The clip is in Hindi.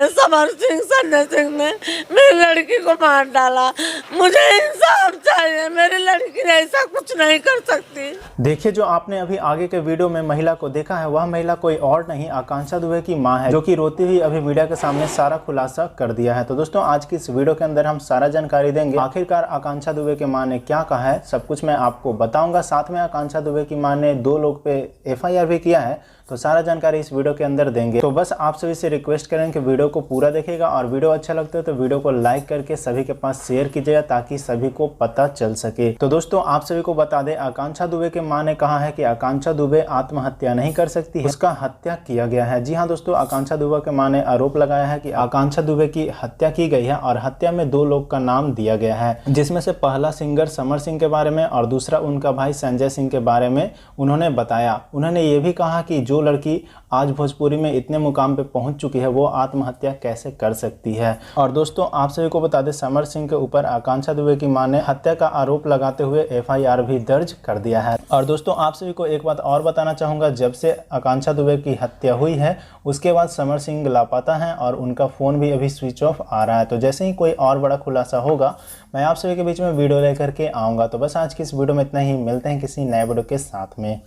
समर सिंह संजय सिंह ने मेरी लड़की को मार डाला। मुझे इंसाफ चाहिए, मेरी लड़की ऐसा कुछ नहीं कर सकती। देखिए, जो आपने अभी आगे के वीडियो में महिला को देखा है, वह महिला कोई और नहीं आकांक्षा दुबे की मां है, जो कि रोती हुई अभी मीडिया के सामने सारा खुलासा कर दिया है। तो दोस्तों, आज की इस वीडियो के अंदर हम सारा जानकारी देंगे। आखिरकार आकांक्षा दुबे के मां ने क्या कहा है, सब कुछ मैं आपको बताऊंगा। साथ में आकांक्षा दुबे की मां ने 2 लोग पे FIR भी किया है, तो सारा जानकारी इस वीडियो के अंदर देंगे। तो बस आप सभी से रिक्वेस्ट करें कि वीडियो को पूरा देखिएगा, और वीडियो अच्छा लगता है तो वीडियो को लाइक करके सभी के पास शेयर कीजिएगा, ताकि सभी को पता चल सके। तो दोस्तों, आप सभी को बता दें, आकांक्षा दुबे के मां ने कहा है कि आकांक्षा दुबे आत्महत्या नहीं कर सकती है, उसका हत्या किया गया है। जी हाँ दोस्तों, आकांक्षा दुबे के मां ने आरोप लगाया है कि आकांक्षा दुबे की हत्या की गई है, और हत्या में 2 लोग का नाम दिया गया है, जिसमें से पहला सिंगर समर सिंह के बारे में और दूसरा उनका भाई संजय सिंह के बारे में उन्होंने बताया। उन्होंने ये भी कहा कि जो लड़की आज भोजपुरी में इतने मुकाम पे पहुंच चुकी है, वो आत्महत्या कैसे कर सकती है। और दोस्तों, आप सभी को बता दें, समर सिंह के ऊपर आकांक्षा दुबे की मां ने हत्या का आरोप लगाते हुए FIR भी दर्ज कर दिया है। और दोस्तों, आप सभी को एक बात और बताना चाहूँगा, जब से आकांक्षा दुबे की हत्या हुई है, उसके बाद समर सिंह लापता हैं और उनका फ़ोन भी अभी स्विच ऑफ आ रहा है। तो जैसे ही कोई और बड़ा खुलासा होगा, मैं आप सभी के बीच में वीडियो लेकर के आऊँगा। तो बस आज की इस वीडियो में इतना ही, मिलते हैं किसी नए वीडियो के साथ में।